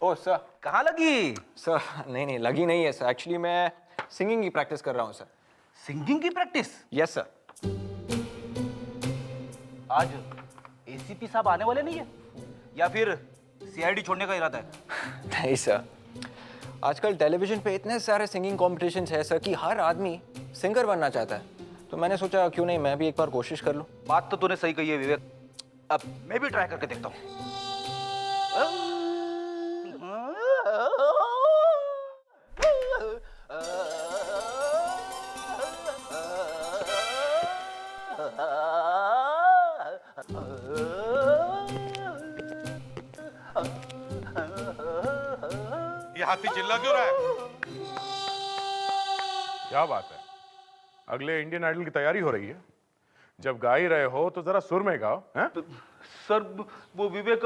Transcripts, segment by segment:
Oh sir. कहाँ लगी? Sir नहीं लगी नहीं है सर, एक्चुअली मैं सिंगिंग की प्रैक्टिस कर रहा हूँ सर। सिंगिंग की प्रैक्टिस? Yes sir. आज एसीपी साहब आने वाले नहीं है या फिर सीआईडी छोड़ने का इरादा है? नहीं सर, आजकल टेलीविजन पे इतने सारे सिंगिंग कॉम्पिटिशन्स है सर कि हर आदमी सिंगर बनना चाहता है, तो मैंने सोचा क्यों नहीं मैं भी एक बार कोशिश कर लूँ। बात तो तूने सही कही है विवेक, अब मैं भी ट्राई करके देखता हूँ। ये हाथी चिल्ला क्यों रहा है? क्या बात है, अगले इंडियन आइडल की तैयारी हो रही है। जब गा ही रहे हो तो जरा सुर में गाओ। हैं? सर वो विवेक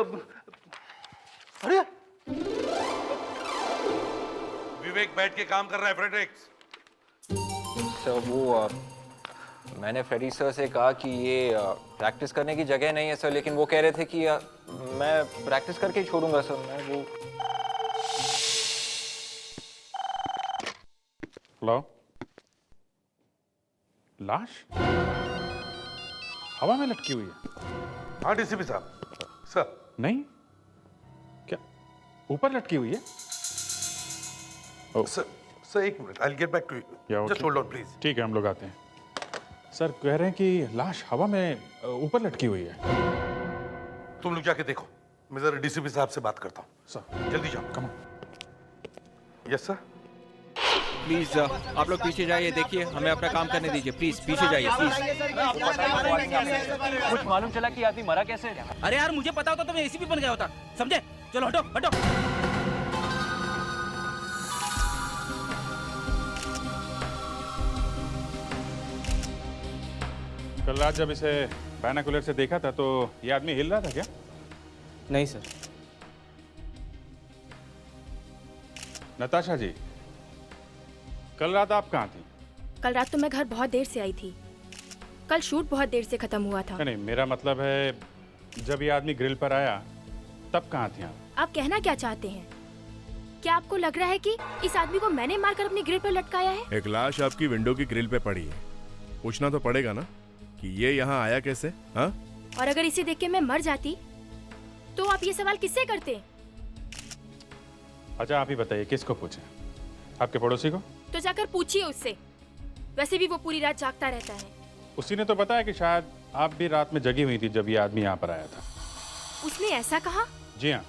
अरे विवेक बैठ के काम कर रहा है फ्रेडरिक्स। सर वो मैंने फ्रेडी सर से कहा कि ये प्रैक्टिस करने की जगह नहीं है सर, लेकिन वो कह रहे थे कि मैं प्रैक्टिस करके ही छोड़ूंगा सर। मैं वो हेलो, लाश हवा में लटकी हुई है? हाँ डीसीपी साहब। सर नहीं, क्या ऊपर लटकी हुई है? सर एक minute, I will get back to you, just hold on please. ठीक है, हम लोग आते हैं। सर कह रहे हैं कि लाश हवा में ऊपर लटकी हुई है। तुम लोग जाके देखो, मैं जरा डीसीपी साहब से बात करता हूँ। सर जल्दी जाओ। Come on. Yes sir. Please आप लोग पीछे जाइए, देखिए हमें अपना काम करने दीजिए। प्लीज पीछे जाइए प्लीज। कुछ मालूम चला कि आदमी मरा कैसे? अरे यार मुझे पता होता तो मैं एसीपी बन गया होता, समझे? चलो हटो हटो। कल रात जब इसे बायनाकुलर से देखा था तो ये आदमी हिल रहा था क्या? नहीं सर। नताशा जी, कल रात आप कहाँ थी? कल रात तो मैं घर बहुत देर से आई थी। कल शूट बहुत देर से खत्म हुआ था। नहीं, मेरा मतलब है जब ये आदमी ग्रिल पर आया तब कहाँ थी आप? आप कहना क्या चाहते हैं? क्या आपको लग रहा है कि इस आदमी को मैंने मारकर अपनी ग्रिल पर लटकाया है? एक लाश आपकी विंडो की ग्रिल पे पड़ी है, पूछना तो पड़ेगा ना कि ये यहाँ आया कैसे? हाँ? और अगर इसे देख के मैं मर जाती तो आप ये सवाल किससे करते? अच्छा आप ही बताइए, किसको पूछे? आपके पड़ोसी को? तो जाकर पूछिए उससे, वैसे भी वो पूरी रात जागता रहता है। उसी ने तो बताया कि शायद आप भी रात में जगी हुई थी जब ये आदमी यहाँ पर आया था। उसने ऐसा कहा? जी हाँ।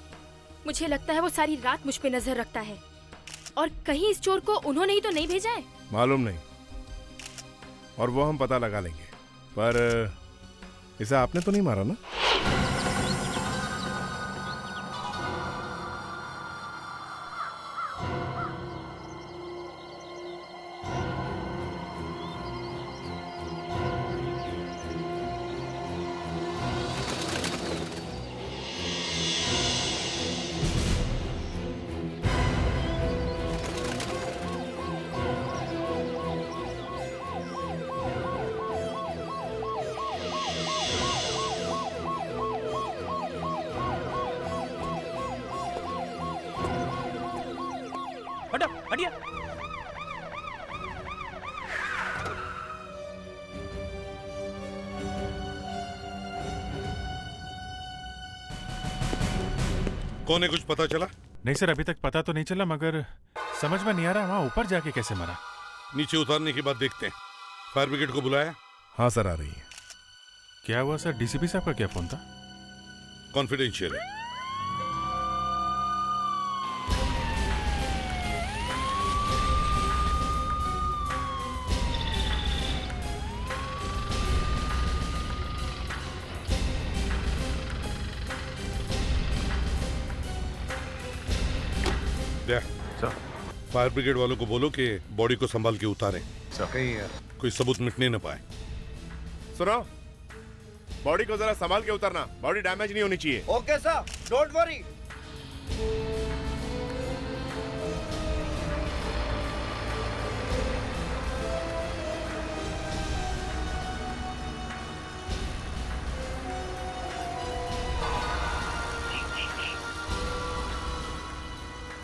मुझे लगता है वो सारी रात मुझ पे नजर रखता है, और कहीं इस चोर को उन्होंने ही तो नहीं भेजा है। मालूम नहीं, और वो हम पता लगा लेंगे, पर इसे आपने तो नहीं मारा ना? हटो हटिए। कौन है, कुछ पता चला? नहीं सर, अभी तक पता तो नहीं चला, मगर समझ में नहीं आ रहा वहाँ ऊपर जाके कैसे मरा। नीचे उतारने के बाद देखते हैं। फायर ब्रिगेड को बुलाया? हाँ सर, आ रही है। क्या हुआ सर? डीसीपी साहब का क्या फोन था? कॉन्फिडेंशियल है। फायर ब्रिगेड वालों को बोलो कि बॉडी को संभाल के उतारें, कहीं कोई सबूत मिटने न पाए। सुनो, बॉडी को जरा संभाल के उतारना, बॉडी डैमेज नहीं होनी चाहिए। Okay sir, don't worry.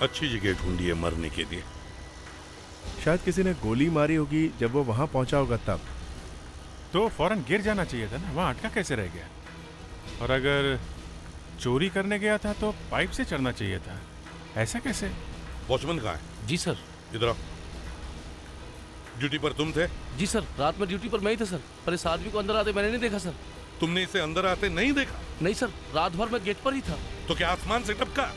अच्छी जगह ढूंढी है मरने के लिए। शायद किसी ने गोली मारी होगी जब वो वहां पहुंचा होगा तब। तो फौरन गिर जाना चाहिए था ना, वहां अटका कैसे रह गया? और अगर चोरी करने गया था तो पाइप से चढ़ना चाहिए था, ऐसा कैसे? वॉचमैन कहाँ है? जी सर। इधर आओ। ड्यूटी पर तुम थे? जी सर, रात में ड्यूटी पर मैं ही था सर, पर इस आदमी को अंदर आते मैंने नहीं देखा सर। तुमने इसे अंदर आते नहीं देखा? नहीं सर, रात भर मैं गेट पर ही था। तो क्या आसमान से टपका?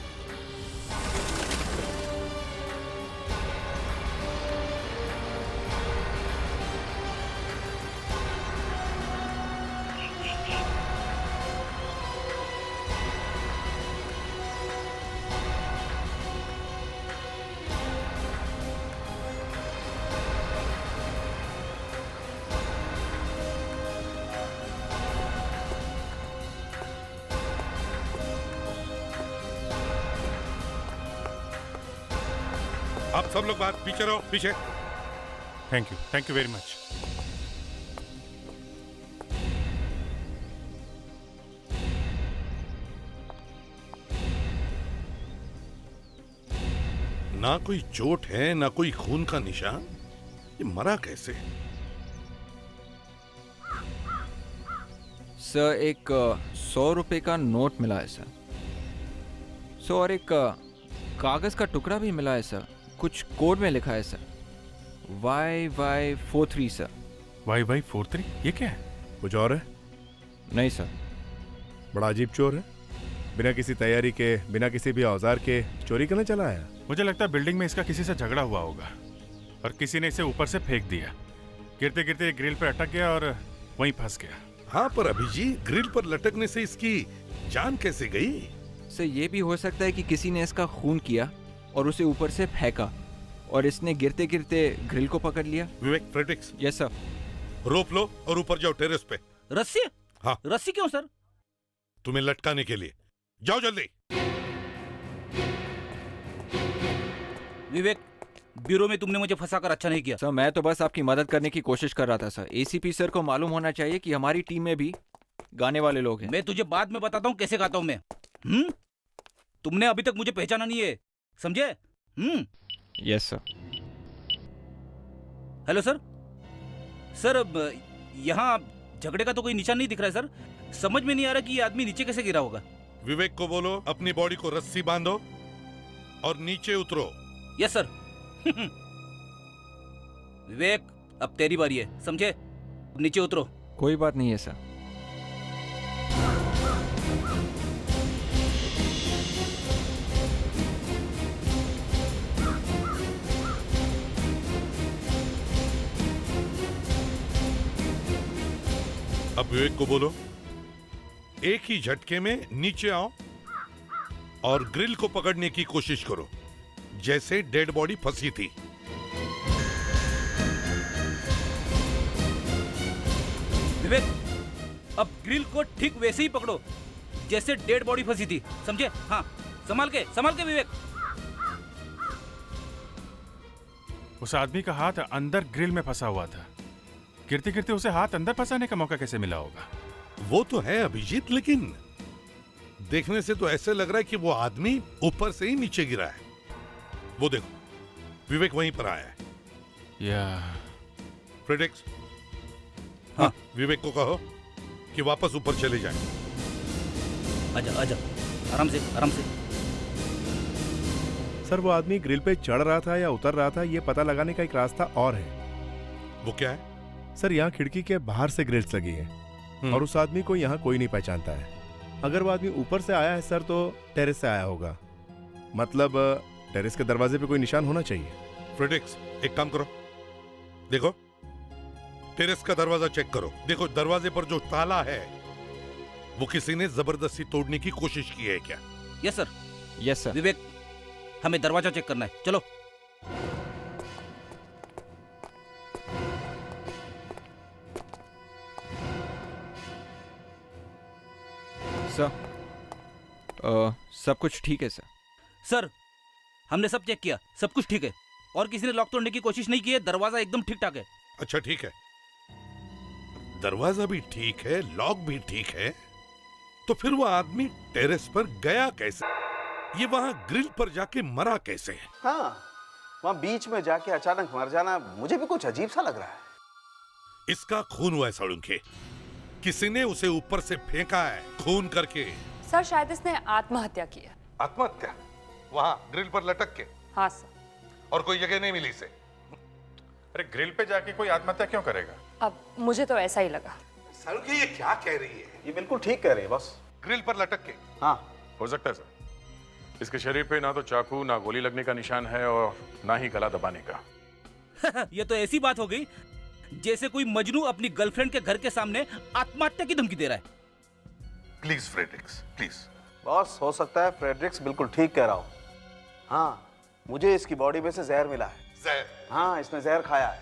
आप सब लोग बाहर, पीछे रहो, पीछे। Thank you very much. ना कोई चोट है, ना कोई खून का निशान। ये मरा कैसे? सर एक 100 रुपए का नोट मिला है सर। सर और एक कागज का टुकड़ा भी मिला है सर, कुछ कोड में लिखा है सर, YY43 सर। YY43 ये क्या है? कुछ और है? नहीं सर। बड़ा अजीब चोर है, बिना किसी तैयारी के, बिना किसी भी औजार के चोरी करने चला आया। मुझे लगता है बिल्डिंग में इसका किसी से झगड़ा हुआ होगा और किसी ने इसे ऊपर से फेंक दिया। गिरते गिरते ग्रिल पर अटक गया और वहीं फंस गया। हाँ, पर अभिजीत, ग्रिल पर लटकने से इसकी जान कैसे गई? सर ये भी हो सकता है कि किसी ने इसका खून किया और उसे ऊपर से फेंका और इसने गिरते गिरते ग्रिल को पकड़ लिया। विवेक, फ्रेडिक्स, यस सर। रोप लो और ऊपर जाओ टेरेस पे। रस्सी? हाँ। रस्सी क्यों सर? तुम्हें लटकाने के लिए। जाओ जल्दी। विवेक, ब्यूरो में तुमने मुझे फंसाकर अच्छा नहीं किया। सर मैं तो बस आपकी मदद करने की कोशिश कर रहा था सर। एसीपी सर को मालूम होना चाहिए कि हमारी टीम में भी गाने वाले लोग हैं। मैं तुझे बाद में बताता हूँ कैसे गाता हूँ मैं। तुमने अभी तक मुझे पहचाना नहीं है, समझे? Yes sir. Hello sir. Sir यहाँ झगड़े का तो कोई निशान नहीं दिख रहा है सर। समझ में नहीं आ रहा कि ये आदमी नीचे कैसे गिरा होगा। विवेक को बोलो अपनी बॉडी को रस्सी बांधो और नीचे उतरो। Yes sir. विवेक, अब तेरी बारी है, समझे? नीचे उतरो। कोई बात नहीं है सर। अब विवेक को बोलो एक ही झटके में नीचे आओ और ग्रिल को पकड़ने की कोशिश करो जैसे डेड बॉडी फंसी थी। विवेक, अब ग्रिल को ठीक वैसे ही पकड़ो जैसे डेड बॉडी फंसी थी, समझे? हाँ, संभाल के विवेक। उस आदमी का हाथ अंदर ग्रिल में फंसा हुआ था। गिरते गिरते उसे हाथ अंदर फंसाने का मौका कैसे मिला होगा? वो तो है अभिजीत, लेकिन देखने से तो ऐसे लग रहा है कि वो आदमी ऊपर से ही नीचे गिरा है। वो देखो, विवेक वहीं पर आया है। या फ्रेडिक्स, हाँ, विवेक को कहो कि वापस ऊपर चले जाएं। आजा, आराम से। सर वो आदमी ग्रिल पे चढ़ रहा था या उतर रहा था, ये पता लगाने का एक रास्ता और है। वो क्या है? सर यहाँ खिड़की के बाहर से ग्रिल्स लगी है और उस आदमी को यहाँ कोई नहीं पहचानता है। अगर वो आदमी ऊपर से आया है सर तो टेरेस से आया होगा, मतलब टेरेस के दरवाजे पे कोई निशान होना चाहिए। फ्रेडिक्स, एक काम करो, देखो टेरेस का दरवाजा चेक करो। देखो दरवाजे पर जो ताला है वो किसी ने जबरदस्ती तोड़ने की कोशिश की है क्या? Yes sir. Yes sir. Vivek, हमें दरवाजा चेक करना है, चलो। सर सब कुछ ठीक है सर। सर, हमने सब चेक किया, सब कुछ ठीक है और किसी ने लॉक तोड़ने की कोशिश नहीं की है। दरवाजा एकदम ठीक ठाक है। अच्छा ठीक है, दरवाजा भी ठीक है, लॉक भी ठीक है, तो फिर वो आदमी टेरेस पर गया कैसे? ये वहां ग्रिल पर जाके मरा कैसे? हाँ, वहां बीच में जाके अचानक मर जाना मुझे भी कुछ अजीब सा लग रहा है। इसका खून हुआ है सड़ुंखे। किसी ने उसे ऊपर से फेंका है खून करके। सर शायद इसने आत्महत्या की है। आत्महत्या? वहां ग्रिल पर लटक के? हाँ सर। और कोई जगह नहीं मिली इसे? अरे ग्रिल पे जाके कोई आत्महत्या क्यों करेगा? अब मुझे तो ऐसा ही लगा। सड़ुंखे ये क्या कह रही है? ये बिल्कुल ठीक कह रही है बॉस। ग्रिल पर लटक के? हाँ हो सकता है सर। इसके शरीर पे ना तो चाकू ना गोली लगने का निशान है और ना ही गला दबाने का। ये तो ऐसी बात हो गई जैसे कोई मजनू अपनी गर्लफ्रेंड के घर के सामने आत्महत्या की धमकी दे रहा है। Please Fredericks, please. बॉस, हो सकता है फ्रेडरिक्स बिल्कुल ठीक कह रहा हो। हाँ, मुझे इसकी बॉडी में से जहर मिला है। जहर? हाँ, इसने जहर खाया है।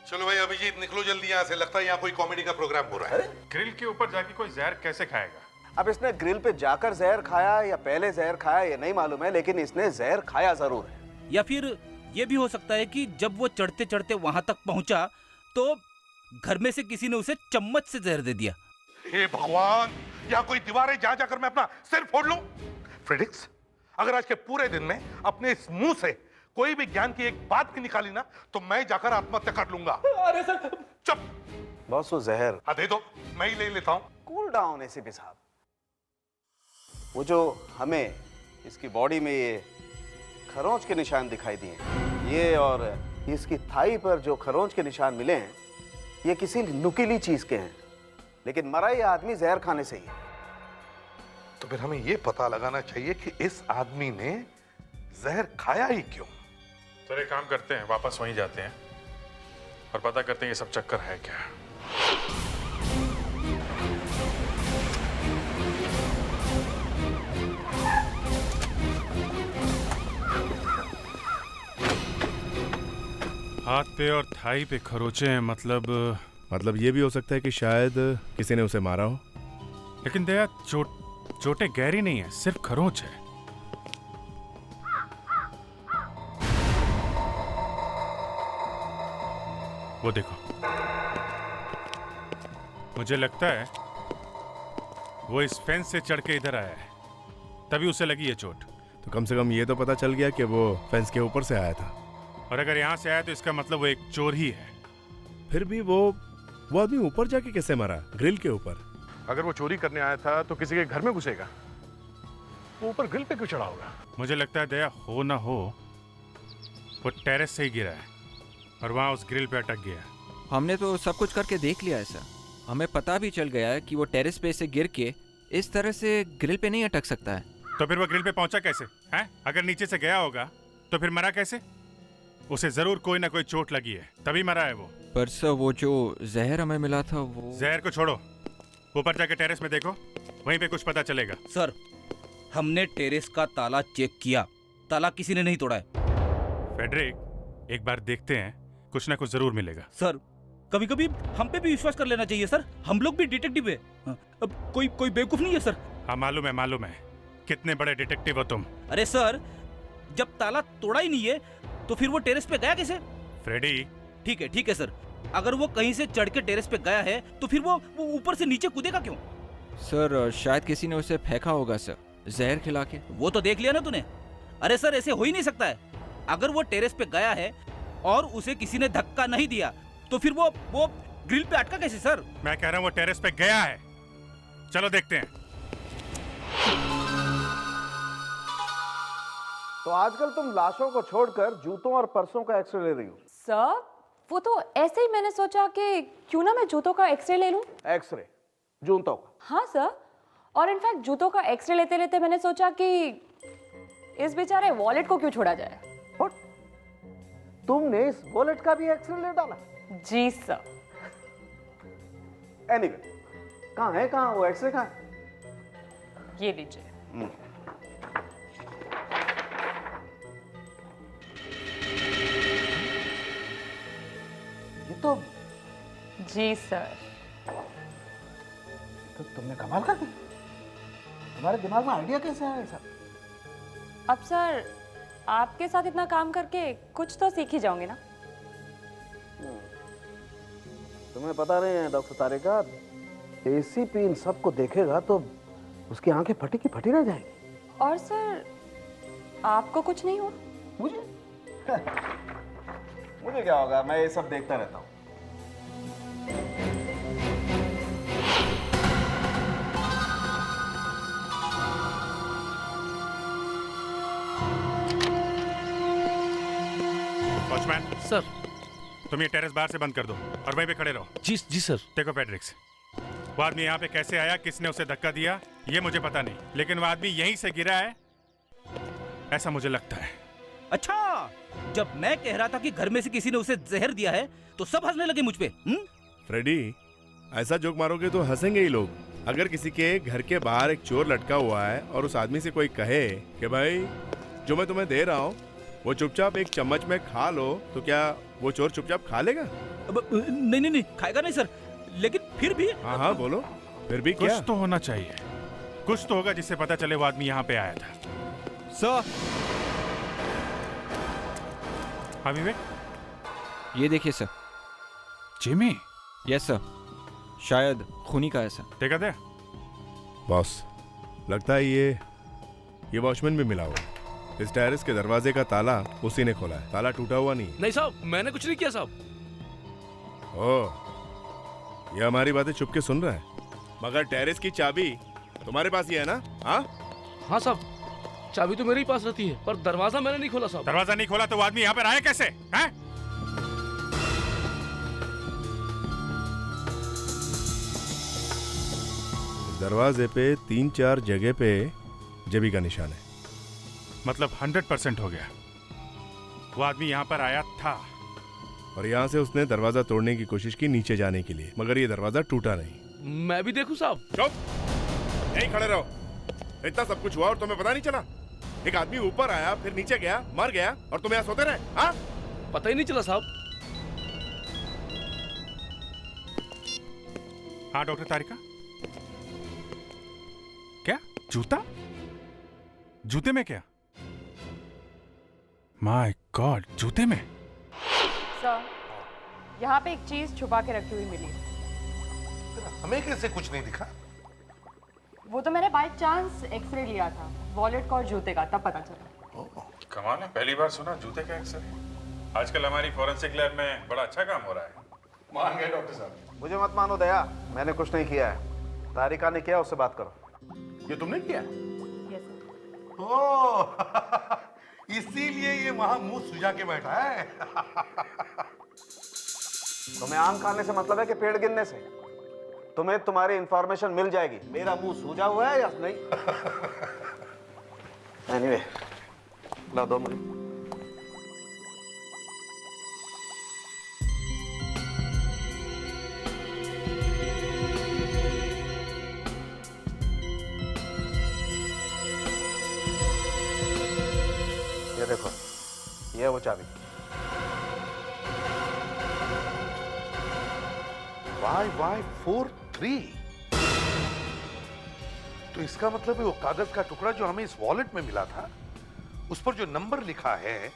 चलो भाई अभिजीत निकलो जल्दी यहाँ से, लगता है यहाँ कोई कॉमेडी का प्रोग्राम हो रहा है। ग्रिल के ऊपर जाके कोई जहर कैसे खाएगा? अब इसने ग्रिल पे जाकर जहर खाया या पहले जहर खाया ये नहीं मालूम है, लेकिन इसने जहर खाया जरूर है। या फिर ये भी हो सकता है कि जब वो चढ़ते चढ़ते वहां तक पहुंचा तो घर में से किसी ने उसे चम्मच से जहर दे दिया। हे भगवान, यहाँ कोई दीवार है जहाँ जाकर मैं अपना सिर फोड़ लूं? फ्रेडरिक्स, अगर आज के पूरे दिन में अपने इस मुंह से कोई भी ज्ञान की एक बात भी निकाली ना तो मैं जाकर आत्महत्या कर लूंगा। अरे सर, चुप। बॉस, वो जहर हाँ दे दो, मैं ही ले लेता हूँ। कूल डाउन एसीपी साहब। वो जो हमें इसकी बॉडी में ये खरोंच के निशान दिखाई दिए, ये और इसकी थाई पर जो खरोंच के निशान मिले हैं, ये किसी नुकीली चीज के हैं, लेकिन मरा ये आदमी जहर खाने से ही है। तो फिर हमें ये पता लगाना चाहिए कि इस आदमी ने जहर खाया ही क्यों। तो एक काम करते हैं, वापस वहीं जाते हैं और पता करते हैं ये सब चक्कर है क्या। हाथ पे और थाई पे खरोचे हैं, मतलब ये भी हो सकता है कि शायद किसी ने उसे मारा हो। लेकिन दया चोटें गहरी नहीं है, सिर्फ खरोच है। वो देखो, मुझे लगता है वो इस फेंस से चढ़ के इधर आया है, तभी उसे लगी ये चोट। तो कम से कम ये तो पता चल गया कि वो फेंस के ऊपर से आया था। और अगर यहाँ से आया तो इसका मतलब वो एक चोर ही है। फिर भी वो आदमी ऊपर जाके कैसे मरा, ग्रिल के ऊपर? अगर वो चोरी करने आया था तो किसी के घर में घुसेगा, वो ऊपर ग्रिल पे क्यों चढ़ा होगा? मुझे लगता है दया, हो ना हो वो टेरेस से ही गिरा है और वहां उस ग्रिल पे अटक गया। हमने तो सब कुछ करके देख लिया है सर। हमें पता भी चल गया है कि वो टेरेस पे से गिर के इस तरह से ग्रिल पे नहीं अटक सकता है। तो फिर वो ग्रिल पे पहुंचा कैसे है? अगर नीचे से गया होगा तो फिर मरा कैसे? उसे जरूर कोई ना कोई चोट लगी है, तभी मरा है वो। पर सर वो जो जहर हमें मिला था वो... जहर को छोड़ो, ऊपर जाके टेरेस में देखो, वहीं पे कुछ पता चलेगा। सर, हमने टेरेस का ताला चेक किया, ताला किसी ने नहीं तोड़ा है। फेडरिक, एक बार देखते हैं, कुछ ना कुछ जरूर मिलेगा। सर, कभी कभी हम पे भी विश्वास कर लेना चाहिए सर, हम लोग भी डिटेक्टिव है। अब कोई बेवकूफ नहीं है सर। हाँ मालूम है, कितने बड़े डिटेक्टिव हो तुम। अरे सर, जब ताला तोड़ा ही नहीं है तो फिर वो टेरेस पे गया कैसे? फ्रेडी, ठीक है सर, अगर वो कहीं से चढ़ के टेरेस पे गया है तो फिर वो ऊपर से नीचे कूदेगा क्यों? सर शायद किसी ने उसे फेंका होगा सर, जहर खिला के। वो तो देख लिया ना तूने। अरे सर, ऐसे हो ही नहीं सकता है। अगर वो टेरेस पे गया है और उसे किसी ने धक्का नहीं दिया तो फिर वो ग्रिल पे अटका कैसे सर? मैं कह रहा हूँ वो टेरेस पे गया है, चलो देखते हैं। तो आजकल तुम लाशों को छोड़कर जूतों और पर्सों का एक्सरे ले रही हो? सर, वो तो ऐसे ही मैंने सोचा कि क्यों ना मैं जूतों का एक्सरे ले लूं। एक्सरे जूतों का? हाँ सर, और इनफैक्ट जूतों का एक्सरे लेते लेते मैंने सोचा कि इस बेचारे वॉलेट को क्यों छोड़ा जाए। What? तुमने इस वॉलेट का भी एक्सरे ले डाला? जी सर। एनीवे, कहाँ वो एक्सरे कहाँ है? ये लीजिए। ये तो जी सर। तो तुमने कमाल कर दी। तुम्हारे दिमाग में आइडिया कैसे आया सब? अब सर, आपके साथ इतना काम करके कुछ तो सीख ही जाओगे ना। तुम्हें पता नहीं है डॉक्टर तारिका, एसीपी इन सबको देखेगा तो उसकी आंखें फटी की फटी रह जाएगी। और सर आपको कुछ नहीं हुआ? मुझे मुझे क्या होगा, मैं ये सब देखता रहता हूँ। Watchman sir. तुम ये टेरेस बाहर से बंद कर दो और वहीं पे खड़े रहो। जी जी सर। देखो फ्रेडरिक्स, वो आदमी यहाँ पे कैसे आया, किसने उसे धक्का दिया, ये मुझे पता नहीं, लेकिन वो आदमी यहीं से गिरा है ऐसा मुझे लगता है। अच्छा, जब मैं कह रहा था कि घर में से किसी ने उसे जहर दिया है तो सब हंसने लगे मुझ पे। फ्रेडी, ऐसा जोक मारोगे तो हंसेंगे ही लोग। अगर किसी के घर के बाहर एक चोर लटका हुआ है और उस आदमी से कोई कहे कि भाई जो मैं तुम्हें दे रहा हूँ वो चुपचाप एक चम्मच में खा लो, तो क्या वो चोर चुपचाप खा लेगा? नहीं नहीं नहीं, खाएगा नहीं सर, लेकिन फिर भी। हाँ हाँ बोलो, फिर भी क्या? कुछ तो होना चाहिए, कुछ तो होगा जिससे पता चले वो आदमी यहाँ पे आया था। सर, हाँ विवेक, ये देखिए सर। जिमी? यस सर, शायद खूनी का है सर। देखा दे बॉस, लगता है ये वॉचमैन भी मिला हुआ। इस टेरेस के दरवाजे का ताला उसी ने खोला है, ताला टूटा हुआ नहीं। नहीं साहब, मैंने कुछ नहीं किया साहब। ओह, ये हमारी बातें चुप के सुन रहा है, मगर टेरेस की चाबी तुम्हारे पास ही है ना? हाँ हाँ साहब, चाबी तो मेरे ही पास रहती है, पर दरवाजा मैंने नहीं खोला साहब। दरवाजा नहीं खोला तो वो आदमी यहाँ पर आया कैसे? हैं? दरवाजे पे 3-4 जगह पे जबी का निशान है। मतलब 100% हो गया, वो आदमी यहाँ पर आया था और यहाँ से उसने दरवाजा तोड़ने की कोशिश की नीचे जाने के लिए, मगर ये दरवाजा टूटा नहीं। मैं भी देखूं साहब? चुप, यहीं खड़े रहो। इतना सब कुछ हुआ और तुम्हें पता नहीं चला? एक आदमी ऊपर आया, फिर नीचे गया, मर गया, और तुम यहाँ सोते रहे? हाँ, पता ही नहीं चला साहब। हाँ डॉक्टर तारिका, क्या जूता? जूते में क्या? माय गॉड, जूते में? सर, यहाँ पे एक चीज छुपा के रखी हुई मिली। हमें कैसे कुछ नहीं दिखा? वो तो मैंने बाय चांस एक्सरे लिया था, वॉलेट का और जूते का, तब पता चला। कमाल है, पहली बार सुना जूते का एक्सरे। आजकल हमारी फॉरेंसिक लैब में बड़ा अच्छा काम हो रहा है। मान गए डॉक्टर साहब। मुझे मत मानो दया, मैंने कुछ नहीं किया है। तारिका ने किया, उससे बात करो। ये तुमने किया? Yes sir. ओह, इसीलिए ये वहां मुंह सुझा के बैठा है। तुम्हें आम खाने से मतलब है कि पेड़ गिनने से? तुम्हें तुम्हारी इंफॉर्मेशन मिल जाएगी। मेरा मुंह सूजा हुआ है या नहीं? एनीवे, ला दो मुझे। ये देखो, ये वो चाबी। YY43। तो इसका मतलब है वो कागज का टुकड़ा जो हमें इस वॉलेट में मिला था, उस पर जो नंबर लिखा है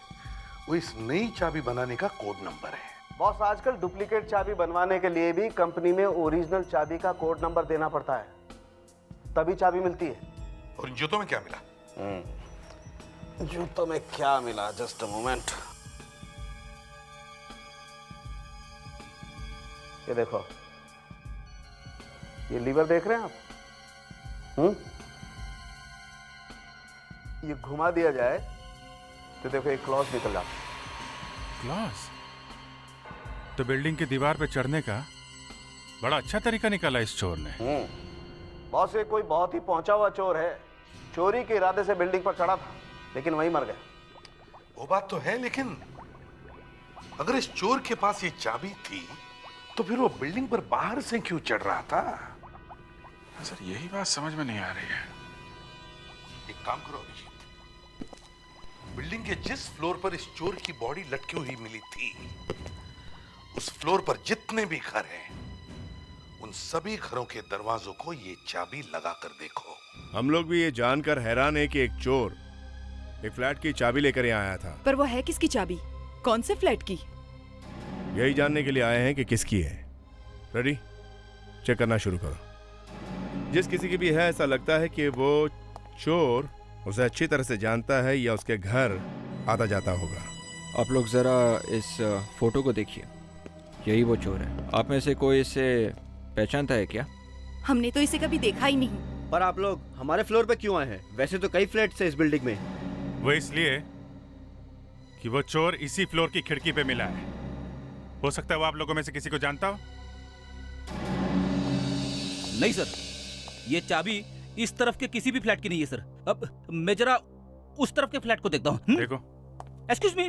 वो इस नई चाबी बनाने का कोड नंबर है। बॉस, आजकल डुप्लीकेट चाबी बनवाने के लिए भी कंपनी में ओरिजिनल चाबी का कोड नंबर देना पड़ता है, तभी चाबी मिलती है। और इन जूतों में क्या मिला? जूतों में क्या मिला? Just a moment. ये देखो, ये लीवर देख रहे हैं आप? ये घुमा दिया जाए तो देखो एक क्लॉज निकल जाता है। क्लॉज? तो बिल्डिंग की दीवार पे चढ़ने का बड़ा अच्छा तरीका निकाला इस चोर ने। बॉस, ये कोई बहुत ही पहुंचा हुआ चोर है। चोरी के इरादे से बिल्डिंग पर चढ़ा था, लेकिन वहीं मर गया। वो बात तो है, लेकिन अगर इस चोर के पास ये चाबी थी तो फिर वो बिल्डिंग पर बाहर से क्यों चढ़ रहा था? सर यही बात समझ में नहीं आ रही है। एक काम करो अभिजीत, बिल्डिंग के जिस फ्लोर पर इस चोर की बॉडी लटकी हुई मिली थी, उस फ्लोर पर जितने भी घर हैं, उन सभी घरों के दरवाजों को ये चाबी लगा कर देखो। हम लोग भी ये जानकर हैरान है कि एक चोर एक फ्लैट की चाबी लेकर यहाँ आया था। पर वो है किसकी चाबी? कौन से फ्लैट की? यही जानने के लिए आए हैं कि किसकी है। रेडी? चेक करना शुरू करो। जिस किसी की भी है, ऐसा लगता है कि वो चोर उसे अच्छी तरह से जानता है या उसके घर आता जाता होगा। आप लोग ज़रा इस फोटो को देखिए, यही वो चोर है। आप में से कोई इसे पहचानता है क्या? हमने तो इसे कभी देखा ही नहीं। पर आप लोग हमारे फ्लोर पे क्यों आए हैं? वैसे तो कई फ्लैट्स हैं इस बिल्डिंग में। वो इसलिए कि वो चोर इसी फ्लोर की खिड़की पे मिला है। हो सकता है वो आप लोगों में से किसी को जानता हो। नहीं सर, ये चाबी इस तरफ के किसी भी फ्लैट की नहीं है सर। अब मैं जरा उस तरफ के फ्लैट को देखता हूँ। देखो। Excuse me.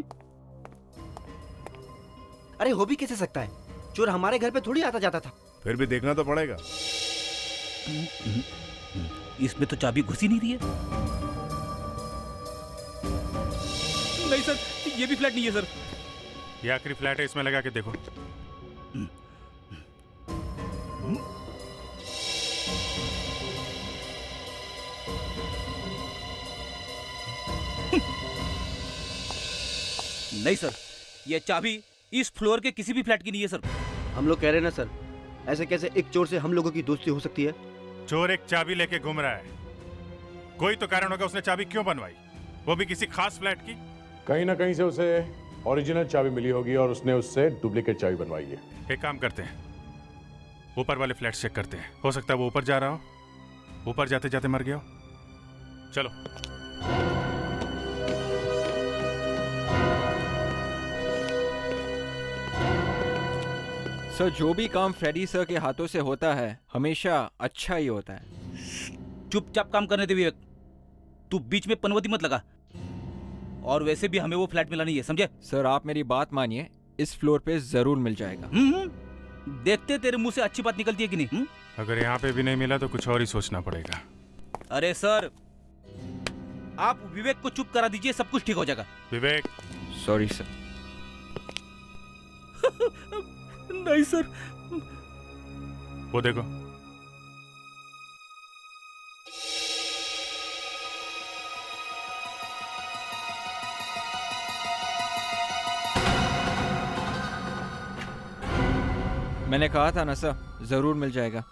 अरे हो भी कैसे सकता है? चोर हमारे घर पे थोड़ी आता जाता था। फिर भी देखना तो पड़ेगा। इसमें तो चाबी घुसी नहीं रही है। नहीं सर, ये भी फ्लैट नहीं है सर। ये आखिरी फ्लैट है, इसमें लगा के देखो। नहीं सर, ये चाबी इस फ्लोर के किसी भी फ्लैट की नहीं है सर। हम लोग कह रहे हैं ना सर, ऐसे कैसे एक चोर से हम लोगों की दोस्ती हो सकती है? चोर एक चाबी लेके घूम रहा है, कोई तो कारण होगा उसने चाबी क्यों बनवाई, वो भी किसी खास फ्लैट की। कहीं ना कहीं से उसे ओरिजिनल चाबी मिली होगी और उसने उससे डुप्लीकेट चाबी बनवाई है। एक काम करते हैं, ऊपर वाले फ्लैट चेक करते हैं। हो सकता है वो ऊपर जा रहा हो, ऊपर जाते जाते मर गया हो। चलो। सर, जो भी काम फ्रेडी सर के हाथों से होता है हमेशा अच्छा ही होता है। चुपचाप काम करने दे विवेक, तू बीच में पनवती मत लगा। और वैसे भी हमें वो फ्लैट मिला नहीं है, समझे? सर, आप मेरी बात मानिए, इस फ्लोर पे जरूर मिल जाएगा। देखते तेरे मुंह से अच्छी बात निकलती है कि नहीं। अगर यहाँ पे भी नहीं मिला तो कुछ और ही सोचना पड़ेगा। अरे सर, आप विवेक को चुप करा दीजिए, सब कुछ ठीक हो जाएगा। विवेक। Sorry sir. नहीं सर। वो देखो। मैंने कहा था ना सर, जरूर मिल जाएगा।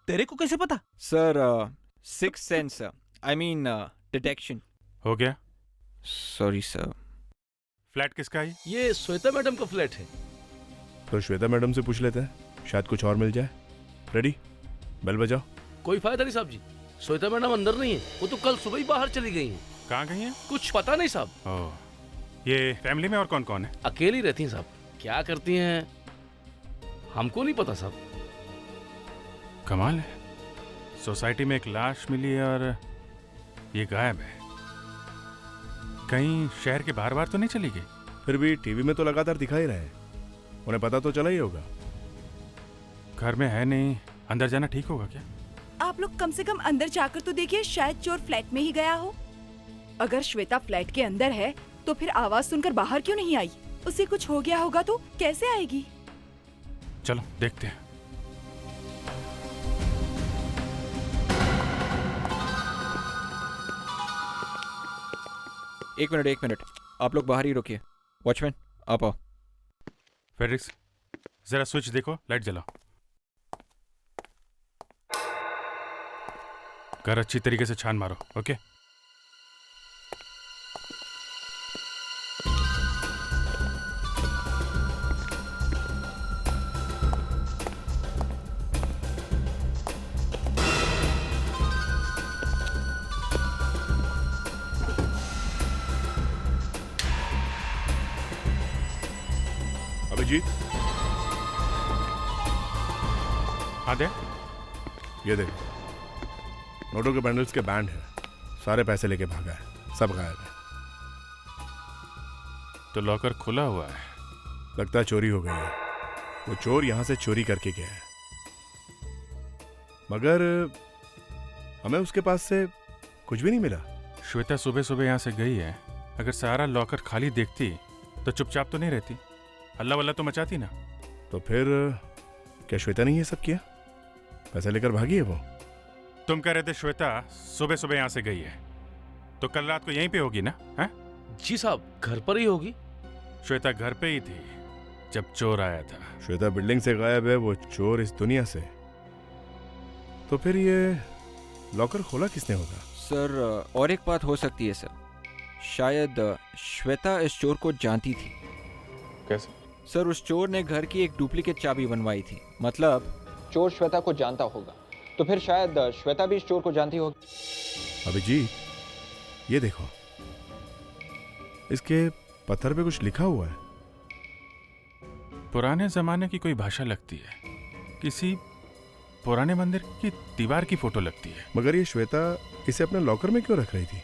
तेरे को कैसे पता? Sir, six sense, I mean detection. हो गया? Sorry sir. फ्लैट किसका है? ये श्वेता मैडम का फ्लैट है। तो श्वेता मैडम से पूछ लेते हैं, शायद कुछ और मिल जाए। रेडी, बेल बजाओ। कोई फायदा नहीं साहब जी, श्वेता मैडम अंदर नहीं है, वो तो कल सुबह ही बाहर चली गई हैं। कहाँ गई हैं? कुछ पता नहीं साहब। ओह, ये फैमिली में और कौन कौन है? अकेली रहती हैं साहब, क्या करती हैं हमको नहीं पता साहब। कमाल है, सोसाइटी में एक लाश मिली है और ये गायब है। कहीं शहर के बाहर बाहर तो नहीं चली गई? फिर भी टीवी में तो लगातार दिखाई रहे, उन्हें पता तो चला ही होगा। घर में है नहीं, अंदर जाना ठीक होगा क्या? आप लोग कम से कम अंदर जाकर तो देखिए, शायद चोर फ्लैट में ही गया हो। अगर श्वेता फ्लैट के अंदर है तो फिर आवाज सुनकर बाहर क्यों नहीं आई? उसे कुछ हो गया होगा तो कैसे आएगी? चलो देखते हैं। एक मिनट, आप लोग बाहर ही रुकिए। वॉचमैन, आप आओ। फेड्रिक्स, जरा स्विच देखो, लाइट जलाओ। घर अच्छी तरीके से छान मारो, ओके? अभिजीत, हाँ दे। ये देख, नोटों के बंडल्स के बैंड है, सारे पैसे लेके भागा है, सब गायब है। तो लॉकर खुला हुआ है। लगता है चोरी हो गई है। वो चोर यहां से चोरी करके गया है, मगर हमें उसके पास से कुछ भी नहीं मिला। श्वेता सुबह सुबह यहाँ से गई है, अगर सारा लॉकर खाली देखती तो चुपचाप तो नहीं रहती, हल्ला वल्ला तो मचाती ना। तो फिर क्या श्वेता ने ये सब किया? पैसा लेकर भागी है वो? तुम कह रहे थे श्वेता सुबह सुबह यहाँ से गई है, तो कल रात को यहीं पे होगी ना? है? जी साहब, घर पर ही होगी। श्वेता घर पे ही थी जब चोर आया था। श्वेता बिल्डिंग से गायब है, वो चोर इस दुनिया से। तो फिर ये लॉकर खोला किसने होगा? सर और एक बात हो सकती है सर, शायद श्वेता इस चोर को जानती थी। कैसे? सर उस चोर ने घर की एक डुप्लीकेट चाबी बनवाई थी, मतलब चोर श्वेता को जानता होगा, तो फिर शायद श्वेता भी इस चोर को जानती होगी। अभिजीत ये देखो, इसके पत्थर पे कुछ लिखा हुआ है। पुराने जमाने की कोई भाषा लगती है, किसी पुराने मंदिर की दीवार की फोटो लगती है। मगर ये श्वेता इसे अपने लॉकर में क्यों रख रही थी?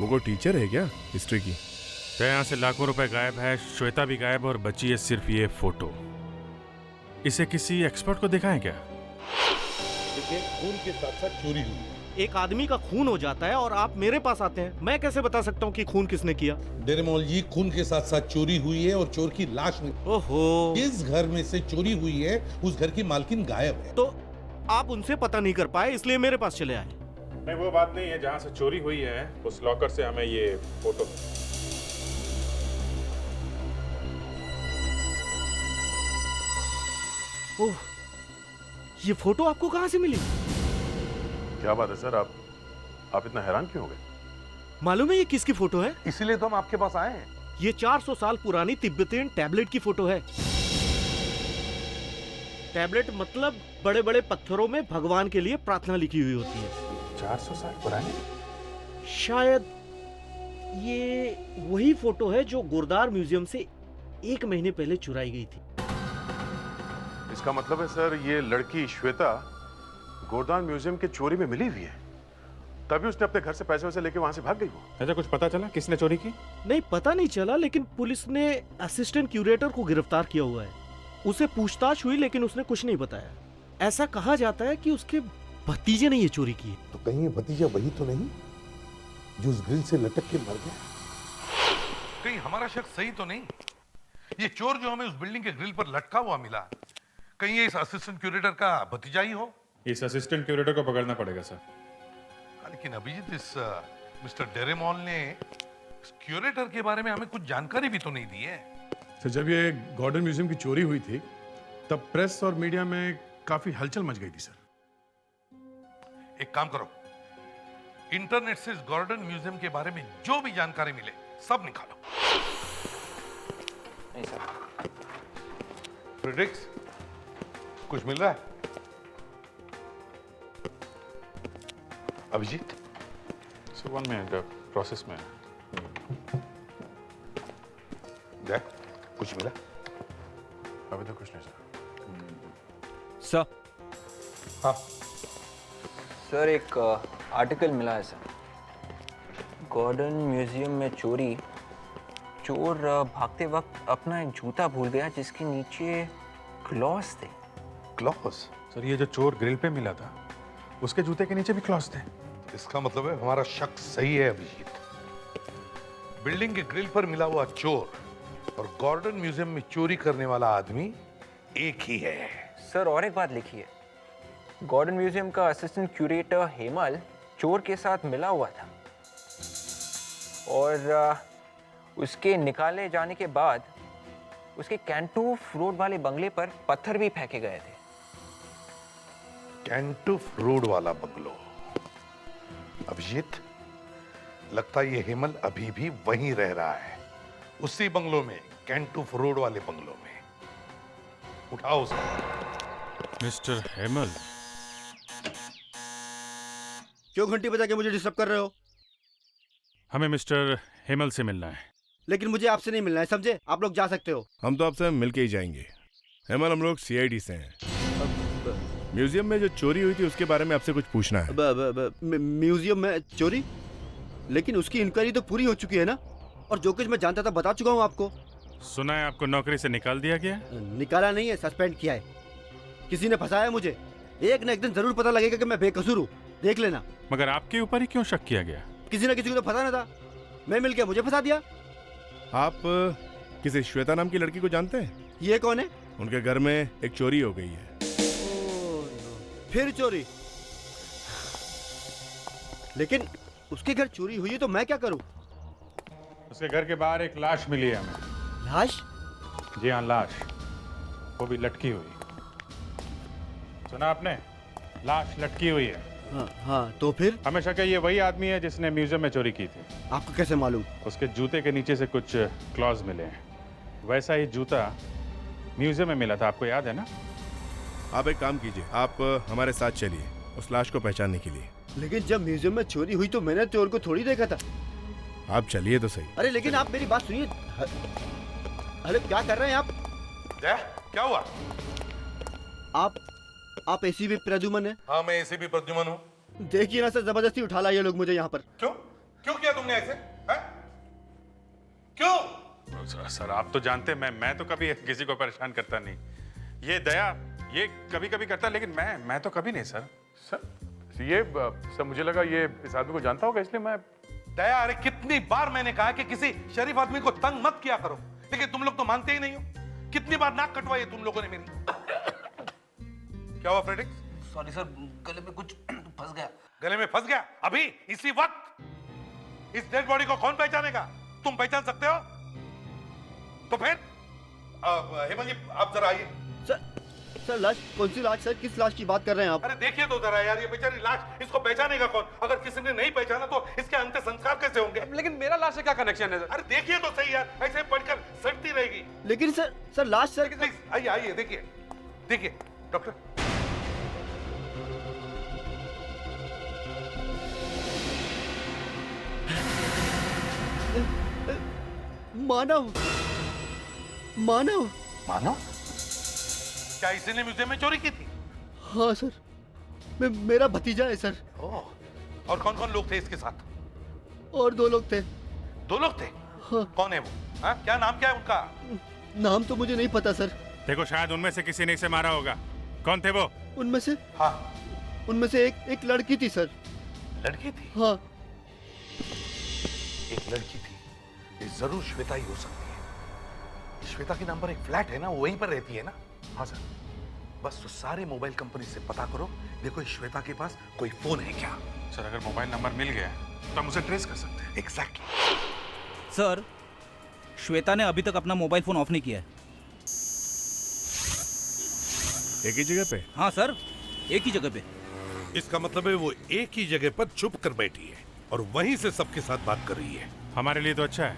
वो कोई टीचर है क्या हिस्ट्री की? तो यहाँ से लाखों रुपए गायब है, श्वेता भी गायब और बची है सिर्फ ये फोटो। इसे किसी एक्सपर्ट को दिखाएं क्या? खून के साथ साथ चोरी हुई। एक आदमी का खून हो जाता है और आप मेरे पास आते हैं, मैं कैसे बता सकता हूँ कि खून किसने किया? डेरेमोल जी, खून के साथ साथ चोरी हुई है और चोर की लाश नहीं। ओहो, जिस घर में से चोरी हुई है उस घर की मालकिन गायब है। तो आप उनसे पता नहीं कर पाए इसलिए मेरे पास चले आए। नहीं, वो बात नहीं है। जहाँ से चोरी हुई है उस लॉकर से हमें ये फोटो। ओह, ये फोटो आपको कहाँ से मिली? क्या बात है सर, आप इतना हैरान क्यों हो गए? मालूम है ये किसकी फोटो है? इसीलिए तो हम आपके पास आए हैं। ये 400 साल पुरानी तिब्बतियन टैबलेट की फोटो है। टैबलेट मतलब बड़े बड़े पत्थरों में भगवान के लिए प्रार्थना लिखी हुई होती है। 400 साल पुरानी? शायद ये वही फोटो है जो गुरदार म्यूजियम से 1 महीने पहले चुराई गई थी। इसका मतलब है सर, ये लड़की श्वेता गोरदान म्यूजियम के चोरी में मिली हुई है, तभी उसने अपने घर से पैसे वैसे लेके वहां से भाग गई। वो ऐसा कुछ पता चला किसने चोरी की? नहीं, पता नहीं चला, लेकिन पुलिस ने असिस्टेंट क्यूरेटर को गिरफ्तार किया हुआ है। उसे पूछताछ हुई लेकिन उसने कुछ नहीं बताया। ऐसा कहा जाता है कि उसके भतीजे ने ये चोरी की। तो कहीं ये भतीजा वही तो नहीं जो उस ग्रिल से लटक के मर गया? कहीं हमारा शक सही तो नहीं? ये चोर जो हमें उस बिल्डिंग के ग्रिल पर लटका हुआ मिला, कहीं ये इस असिस्टेंट क्यूरेटर का भतीजा ही हो? इस असिस्टेंट क्यूरेटर को पकड़ना पड़ेगा सर। लेकिन अभिजीत, इस मिस्टर डेरेमोल ने इस क्यूरेटर के बारे में हमें कुछ जानकारी भी तो नहीं दी है। सर, जब ये गॉर्डन म्यूजियम की चोरी हुई थी तब प्रेस और मीडिया में काफी हलचल मच गई थी सर। एक काम करो, इंटरनेट से इस गॉर्डन म्यूजियम के बारे में जो भी जानकारी मिले सब निकालो। नहीं सर। फ्रेडरिक्स, कुछ मिल रहा है? अभिजीत? सर 1 मिनट, प्रोसेस में। देख, कुछ मिला? अभी तो कुछ नहीं सर। हाँ सर, एक आर्टिकल मिला है सर। गॉर्डन म्यूजियम में चोरी। चोर भागते वक्त अपना एक जूता भूल गया जिसके नीचे क्लॉस थे। क्लॉस? सर, ये जो चोर ग्रिल पे मिला था उसके जूते के नीचे भी क्लॉस थे। इसका मतलब है हमारा शक सही है अभिजीत। बिल्डिंग के ग्रिल पर मिला हुआ चोर और गॉर्डन म्यूजियम में चोरी करने वाला आदमी एक ही है। सर और एक बात लिखी है, गॉर्डन म्यूजियम का असिस्टेंट क्यूरेटर हेमल चोर के साथ मिला हुआ था और उसके निकाले जाने के बाद उसके कैंटूफ रोड वाले बंगले पर पत्थर भी फेंके गए थे। कैंटूफ रोड वाला बंगलो? अभिजीत, लगता है ये हेमल अभी भी वहीं रह रहा है, उसी बंगलों में, कैंटूफ रोड वाले बंगलों में। उठाओ उसको। मिस्टर हेमल, क्यों घंटी बजा के मुझे डिस्टर्ब कर रहे हो? हमें मिस्टर हेमल से मिलना है। लेकिन मुझे आपसे नहीं मिलना है, समझे? आप लोग जा सकते हो। हम तो आपसे मिल के ही जाएंगे। हेमल, हम लोग सीआईडी से हैं। म्यूजियम में जो चोरी हुई थी उसके बारे में आपसे कुछ पूछना है। म्यूजियम में चोरी? लेकिन उसकी इंक्वायरी तो पूरी हो चुकी है ना, और जो कुछ मैं जानता था बता चुका हूँ आपको। सुना है आपको नौकरी से निकाल दिया गया? निकाला नहीं है, सस्पेंड किया है। किसी ने फंसाया मुझे। एक न एक दिन जरूर पता लगेगा कि मैं बेकसूर हूँ, देख लेना। मगर आपके ऊपर ही क्यों शक किया गया? किसी न किसी को तो फंसाना था, मैं मिल के मुझे फंसा दिया। आप किसी श्वेता नाम की लड़की को जानते हैं? ये कौन है? उनके घर में एक चोरी हो गई है। फिर चोरी? लेकिन उसके घर चोरी हुई है तो मैं क्या करूं? उसके घर के बाहर एक लाश मिली है हमें। लाश? जी हाँ, लाश, वो भी लटकी हुई। सुना आपने? लाश लटकी हुई है। हाँ तो फिर हमें शक है ये वही आदमी है जिसने म्यूजियम में चोरी की थी। आपको कैसे मालूम? उसके जूते के नीचे से कुछ क्लॉज मिले हैं। वैसा ही जूता म्यूजियम में मिला था, आपको याद है ना? आप एक काम कीजिए, आप हमारे साथ चलिए उस लाश को पहचानने के लिए। लेकिन जब म्यूजियम में चोरी हुई तो मैंने चोर को थोड़ी देखा था। आप चलिए तो सही। अरे लेकिन आप मेरी बात सुनिए। अरे क्या कर रहे हैं आप? क्या हुआ? आप एसीपी प्रद्युमन है? हाँ, मैं एसीपी प्रद्युमन हूँ। देखिए ना सर, जबरदस्ती उठा लाए ये लोग मुझे यहाँ पर। क्यों किया तुमने ऐसे? क्यों? सर आप तो जानते हैं मैं तो कभी किसी को परेशान करता नहीं। ये दया ये कभी कभी करता, लेकिन मैं तो कभी नहीं सर। ये सर मुझे लगा ये इस आदमी को जानता होगा, इसलिए मैं। दया, अरे कितनी बार मैंने कहा कि किसी शरीफ आदमी को तंग मत किया करो, लेकिन तुम लोग तो मानते ही नहीं हो। कितनी बार नाक कटवाई है तुम लोगों ने मेरी। क्या हुआ फ्रेडिक्स? सॉरी सर, गले में कुछ फंस गया। गले में फंस गया? अभी इसी वक्त? इस डेड बॉडी को कौन पहचानेगा? तुम पहचान सकते हो? तो फिर हेमंत जी आप जरा आइए। सर लाश कौन सी लाश सर? किस लाश की बात कर रहे हैं आप? अरे देखिए तो जरा यार, ये बेचारी लाश, इसको पहचानेगा कौन? अगर किसी ने नहीं पहचाना तो इसके अंतिम संस्कार कैसे होंगे? लेकिन मेरा लाश से क्या कनेक्शन है सर? अरे देखिए तो सही यार, ऐसे पढ़कर सड़ती रहेगी। लेकिन सर लाश सर। आइए आइए, देखिए देखिए डॉक्टर। मानव मानव मानव? क्या इसी ने म्यूजियम में चोरी की थी? हाँ सर, मेरा भतीजा है सर। और कौन कौन लोग थे इसके साथ? और 2 लोग थे। 2 लोग थे? हाँ। कौन है वो? हाँ? क्या नाम क्या है उनका? नाम तो मुझे नहीं पता सर। देखो शायद उनमें से किसी ने इसे मारा होगा। कौन थे वो? उनमें से? हाँ। उनमें से एक लड़की थी सर। लड़की थी? हाँ। एक लड़की थी, ये जरूर श्वेता ही हो सकती है। श्वेता के नाम पर एक फ्लैट है ना, वो वहीं पर रहती है ना? हाँ सर। बस तो सारे मोबाइल कंपनी से पता करो, देखो श्वेता के पास कोई फोन है क्या? सर अगर मोबाइल नंबर मिल गया तो हम उसे ट्रेस कर सकते हैं। एग्जैक्टली। सर, श्वेता ने अभी तक अपना मोबाइल फोन ऑफ नहीं किया है। एक ही जगह पे? हाँ सर, एक ही जगह पे। इसका मतलब है वो एक ही जगह पर छुप कर बैठी है और वहीं से सबके साथ बात कर रही है। हमारे लिए तो अच्छा है,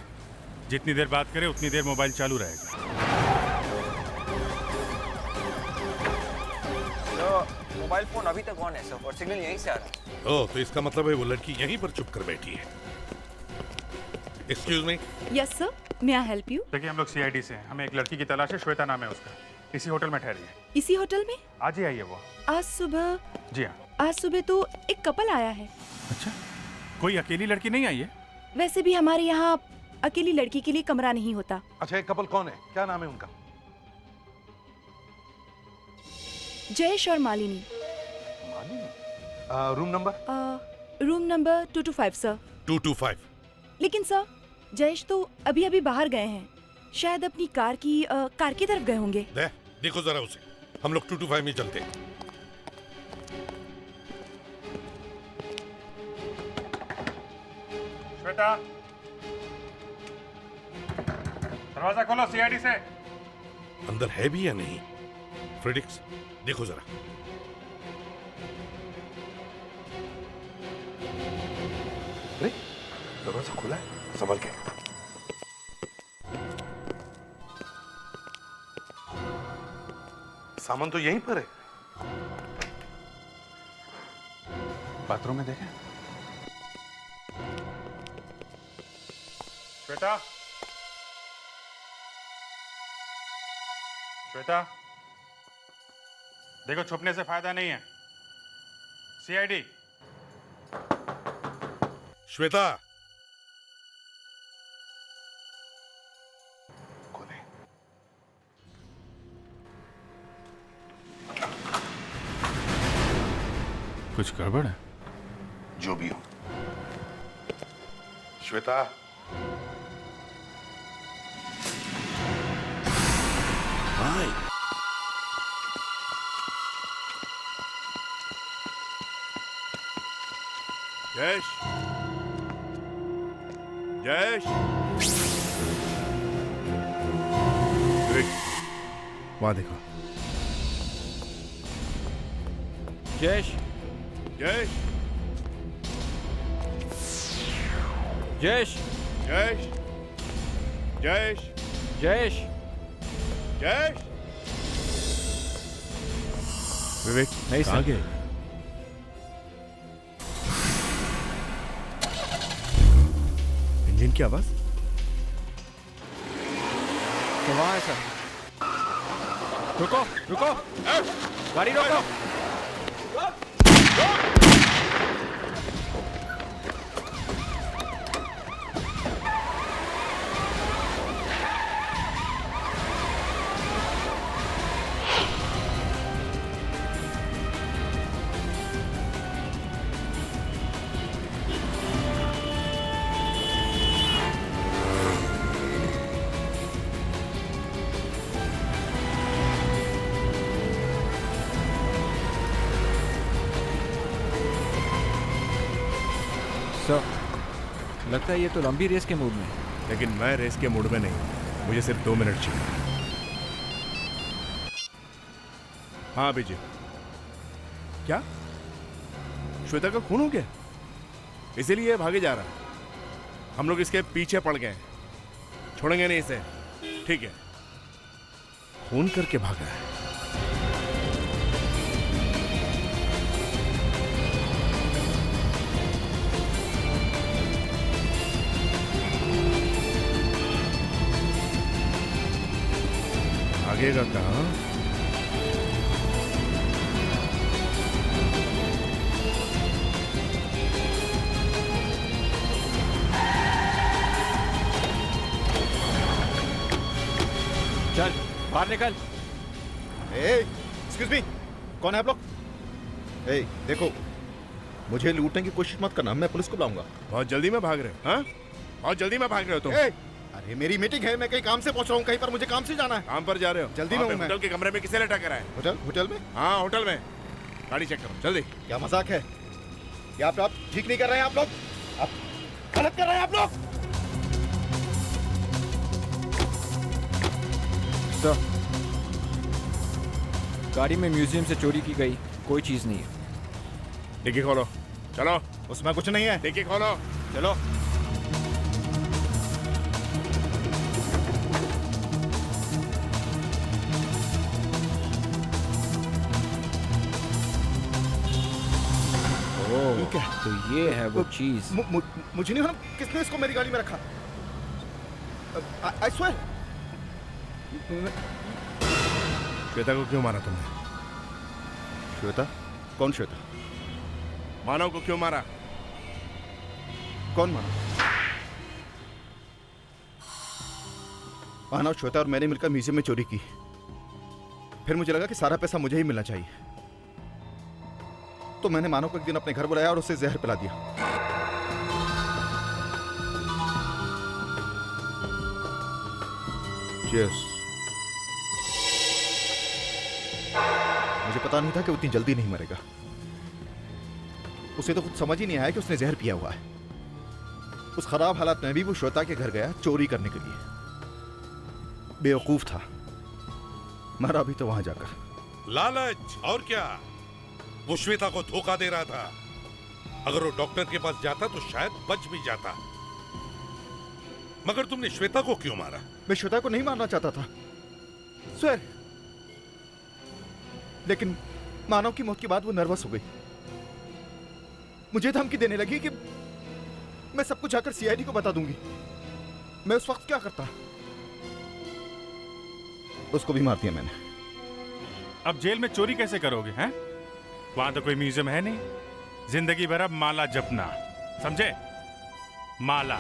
जितनी देर बात करे उतनी देर मोबाइल चालू रहेगा। तो मोबाइल फोन अभी तक ऑन है सर, और सिग्नल यहीं से आ रहा है। ओह, तो इसका मतलब है वो लड़की यहीं पर छुप कर बैठी है। Excuse me. Yes sir, may I help you? देखिए हम लोग सीआईडी से हैं, हमें एक लड़की की तलाश है, श्वेता नाम है उसका। इसी होटल में ठहरी है। इसी होटल में? आज ही आई है वो। आज सुबह? जी हाँ। आज सुबह तो एक कपल आया है। अच्छा, कोई अकेली लड़की नहीं आई है? वैसे भी हमारे यहाँ अकेली लड़की के लिए कमरा नहीं होता। अच्छा, एक कपल कौन है? क्या नाम है उनका? जयेश और Malini. Room number? Room number 225 sir. 225। लेकिन सर, जयेश तो अभी अभी बाहर गए हैं, शायद अपनी कार की तरफ गए होंगे। देखो जरा उसे, हम लोग 225 में चलते हैं। श्वेता, दरवाजा खोलो सीआईडी से। अंदर है भी या नहीं? फ्रेडिक्स, देखो जरा। अरे दरवाजा खुला है, संभल के। सामान तो यहीं पर है। बाथरूम में देखें। श्वेता, श्वेता, देखो छुपने से फायदा नहीं है। सीआईडी। श्वेता। कुछ गड़बड़ है? जो भी हो। श्वेता। हाय। जयेश, जयेश, वहां देखो। जयेश, जयेश जयेश जयेश जयेश जयेश जयेश विवेक नहीं कहाँ सर। गए? इंजन की आवाज तो वहाँ है सर। रुको रुको, गाड़ी रोको। सर, लगता है ये तो लंबी रेस के मूड में है। लेकिन मैं रेस के मूड में नहीं, मुझे सिर्फ 2 मिनट चाहिए। हाँ अभिजीत, क्या श्वेता का खून हो गया? इसीलिए भागे जा रहा है। हम लोग इसके पीछे पड़ गए, छोड़ेंगे नहीं इसे। ठीक है, खून करके भागा है। भागेगा कहाँ? चल बाहर निकल। एक्सक्यूज मी, कौन है आप लोग? देखो, मुझे लूटने की कोशिश मत करना, मैं पुलिस को बुलाऊंगा। बहुत जल्दी में भाग रहे हो? हाँ, बहुत जल्दी में भाग रहे हो तुम। अरे मेरी मीटिंग है, मैं कहीं काम से पहुंच रहा हूँ, कहीं पर मुझे काम से जाना है। काम पर जा रहे हो? जल्दी में हूँ मैं। होटल के कमरे में किसे लेटा कर है? होटल में? हाँ होटल में। गाड़ी चेक करो जल्दी। क्या मजाक है? क्या आप ठीक नहीं कर रहे हैं? आप लोग आप गलत कर रहे हैं आप लोग। सर, गाड़ी में म्यूजियम से चोरी की गई कोई चीज नहीं है। डिक्की खोलो, चलो। उसमें कुछ नहीं है। डिक्की खोलो, चलो। ठीक है, तो ये है वो चीज। मुझे नहीं मालूम किसने इसको मेरी गाड़ी में रखा। I swear. श्वेता को क्यों मारा तुमने? श्वेता? कौन श्वेता? मानव को क्यों मारा? कौन मानव? मानव, श्वेता और मैंने मिलकर म्यूजियम में चोरी की। फिर मुझे लगा कि सारा पैसा मुझे ही मिलना चाहिए, तो मैंने मानव को एक दिन अपने घर बुलाया और उसे जहर पिला दिया। Cheers. मुझे पता नहीं था कि उतनी जल्दी नहीं मरेगा। उसे तो कुछ समझ ही नहीं आया कि उसने जहर पिया हुआ है। उस खराब हालात में भी वो श्वेता के घर गया चोरी करने के लिए। बेवकूफ था, मरा भी तो वहां जाकर। लालच और क्या? वो श्वेता को धोखा दे रहा था। अगर वो डॉक्टर के पास जाता तो शायद बच भी जाता। मगर तुमने श्वेता को क्यों मारा? मैं श्वेता को नहीं मारना चाहता था, स्वेर। लेकिन मानव की मौत के बाद वो नर्वस हो गई। मुझे धमकी देने लगी कि मैं सब कुछ जाकर सीआईडी को बता दूंगी। मैं उस वक्त क्या करता? उसको भी मार दिया मैंने। अब जेल में चोरी कैसे करोगे हैं? वहां तो कोई म्यूजियम है नहीं। जिंदगी भर अब माला जपना, समझे? माला।